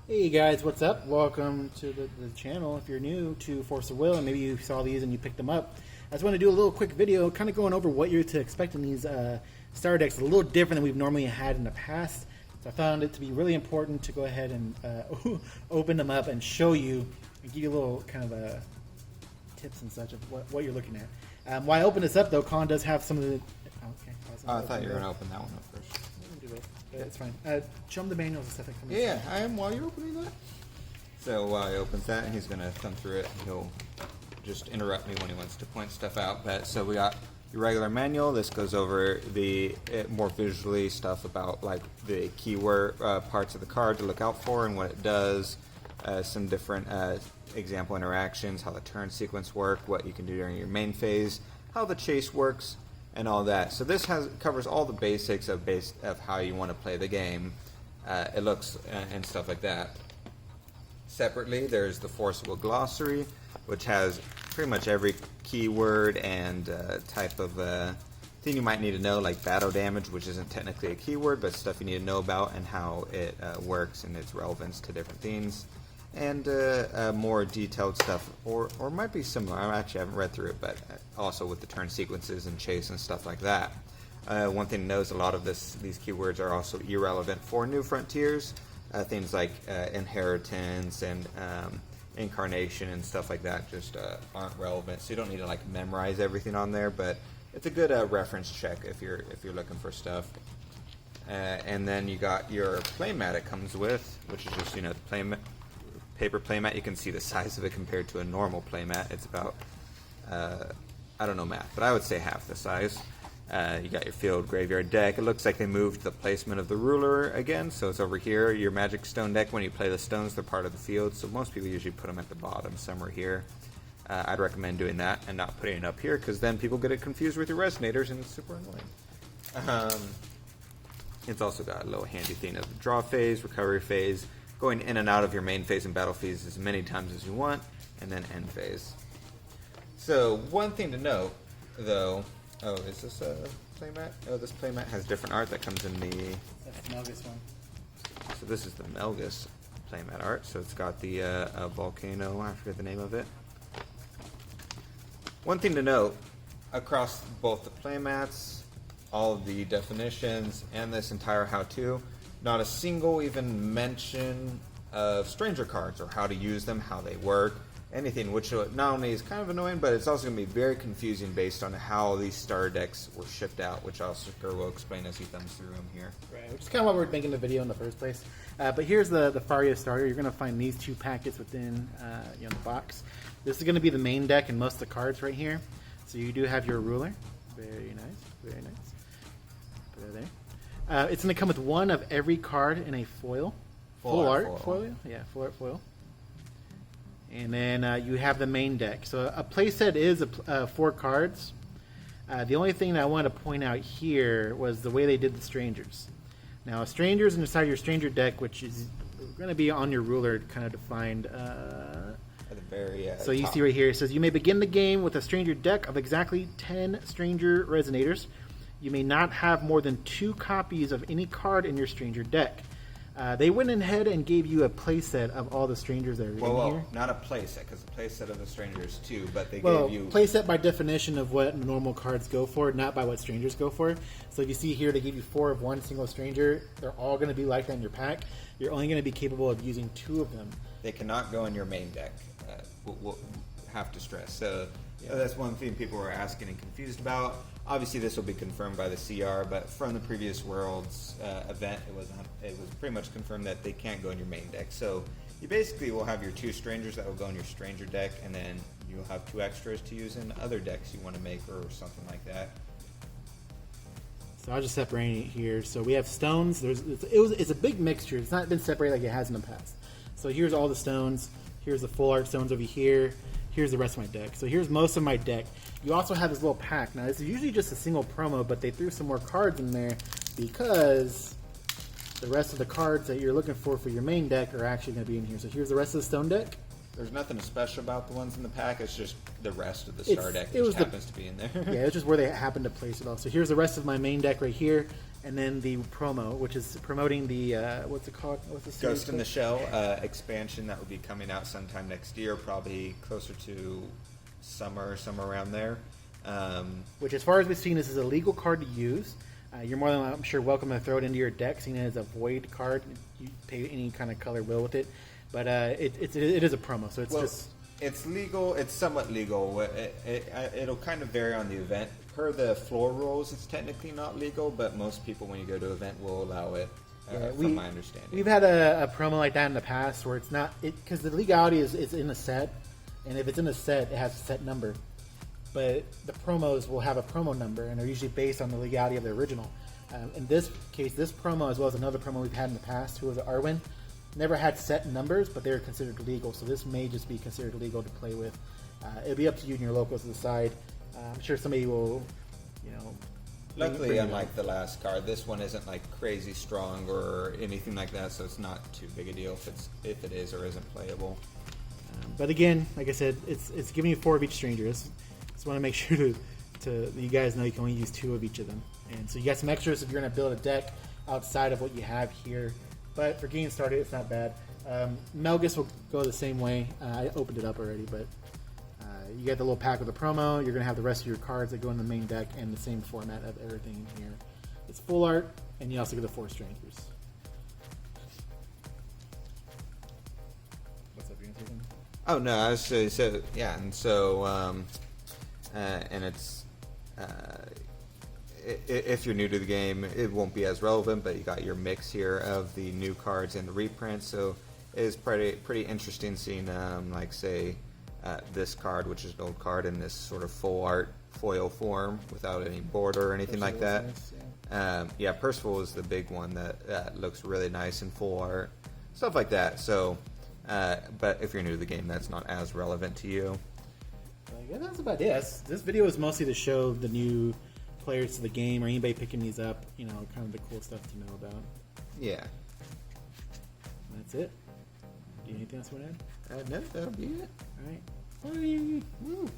Hey guys, what's up? Welcome to the channel. If you're new to Force of Will and maybe you saw these and you picked them up, I just want to do a little quick video kind of going over what you're to expect in these starter decks. It's a little different than we've normally had in the past. So I found it to be really important to go ahead and open them up and show you and give you a little kind of tips and such of what you're looking at. While I open this up though, Colin does have some of the... I thought you were going to open that one up first. That's fine. Show him the manuals and stuff that come in. Yeah, I am while you're opening that. So while he opens that, he's going to thumb through it. And he'll just interrupt me when he wants to point stuff out. But so we got your regular manual. This goes over the more visually stuff about like the keyword parts of the card to look out for and what it does. Some different example interactions, how the turn sequence work, what you can do during your main phase, how the chase works, and all that. So this covers all the basics of how you want to play the game. It looks and stuff like that. Separately, there's the Forcible Glossary, which has pretty much every keyword and type of thing you might need to know, like battle damage, which isn't technically a keyword, but stuff you need to know about and how it works and its relevance to different things. And more detailed stuff, or might be similar. I actually haven't read through it, but also with the turn sequences and chase and stuff like that. One thing to know is a lot of these keywords are also irrelevant for New Frontiers. Things like inheritance and incarnation and stuff like that just aren't relevant. So you don't need to like memorize everything on there, but it's a good reference check if you're looking for stuff. And then you got your playmat it comes with, which is just the paper playmat. You can see the size of it compared to a normal playmat. It's about, I don't know math, but I would say half the size. You got your field graveyard deck. It looks like they moved the placement of the ruler again, so it's over here. Your magic stone deck, when you play the stones, they're part of the field, so most people usually put them at the bottom, somewhere here. I'd recommend doing that and not putting it up here, because then people get it confused with your resonators, and it's super annoying. It's also got a little handy thing of the draw phase, recovery phase, going in and out of your main phase and battle phase as many times as you want, and then end phase. So one thing to note, though, is this a playmat? Oh, this playmat has different art that comes in the... That's the Melgis one. So this is the Melgis playmat art. So it's got the volcano, I forget the name of it. One thing to note, across both the playmats, all of the definitions, and this entire how-to, not a single even mention of stranger cards or how to use them, how they work, anything, which not only is kind of annoying, but it's also going to be very confusing based on how these starter decks were shipped out, which Oscar will explain as he thumbs through them here. Right, which is kind of why we're making the video in the first place. But here's the Faria starter. You're going to find these two packets within the box. This is going to be the main deck and most of the cards right here. So you do have your ruler. Very nice, very nice. Put it there. It's going to come with one of every card in a foil. Full art foil. Yeah, full art foil. And then you have the main deck. So a playset is 4 cards. The only thing that I wanted to point out here was the way they did the strangers. Now, strangers inside your stranger deck, which is going to be on your ruler, kind of defined. At the very so you top. see right here, it says you may begin the game with a stranger deck of exactly 10 stranger resonators. You may not have more than 2 copies of any card in your stranger deck. They went ahead and gave you a playset of all the strangers that are in here. Not a playset, because the playset of the strangers too, but they gave you... playset by definition of what normal cards go for, not by what strangers go for. So if you see here, they give you 4 of one single stranger. They're all going to be like that in your pack. You're only going to be capable of using 2 of them. They cannot go in your main deck. We'll have to stress. So that's one thing people were asking and confused about. Obviously, this will be confirmed by the CR, but from the previous Worlds event, it was pretty much confirmed that they can't go in your main deck. So you basically will have your 2 strangers that will go in your stranger deck, and then you'll have 2 extras to use in other decks you want to make or something like that. So I'll just separate it here. So we have stones. It's a big mixture. It's not been separated like it has in the past. So here's all the stones. Here's the full art stones over here. Here's the rest of my deck. So here's most of my deck. You also have this little pack. Now this is usually just a single promo, but they threw some more cards in there because the rest of the cards that you're looking for your main deck are actually going to be in here. So here's the rest of the stone deck. There's nothing special about the ones in the pack. It's just the rest of the star deck just happens to be in there. Yeah, it's just where they happen to place it all. So here's the rest of my main deck right here. and then the promo, which is promoting the what's it called? What's the series Ghost in the called? Shell expansion that will be coming out sometime next year, probably closer to summer, somewhere around there. Which, as far as we've seen, this is a legal card to use. You're more than, I'm sure, welcome to throw it into your deck, seeing it as a void card. You pay any kind of color will with it, but it is a promo, so it's just. It's legal. It's somewhat legal. It'll kind of vary on the event. Per the floor rules, it's technically not legal, but most people, when you go to an event, will allow it. From my understanding, we've had a promo like that in the past where it's not because the legality is in a set, and if it's in a set, it has a set number. But the promos will have a promo number, and they're usually based on the legality of the original. In this case, this promo, as well as another promo we've had in the past, who was Arwen, never had set numbers, but they're considered legal. So this may just be considered legal to play with. It'll be up to you and your locals to decide. I'm sure somebody will, Luckily, unlike the last card, this one isn't like crazy strong or anything like that, so it's not too big a deal if it is or isn't playable. But again, like I said, it's giving you 4 of each stranger. Just want to make sure to you guys know you can only use 2 of each of them, and so you got some extras if you're going to build a deck outside of what you have here. But for getting started, it's not bad. Melgis will go the same way. I opened it up already, but you get the little pack with the promo. You're going to have the rest of your cards that go in the main deck and the same format of everything in here. It's full art, and you also get the 4 strangers. What's up, you gonna say something? Oh no, I was so yeah, and so and it's if you're new to the game, it won't be as relevant, but you got your mix here of the new cards and the reprints, so it's pretty interesting seeing like say this card, which is an old card, in this sort of full art foil form without any border or anything like that. Nice, yeah. Percival is the big one that looks really nice in full art, stuff like that. So, but if you're new to the game, that's not as relevant to you. Yeah, that's about it. This video is mostly to show the new players to the game or anybody picking these up, kind of the cool stuff to know about. Yeah. That's it. Do you have anything else you want to add? No, that'll be it. All right. Bye. Woo.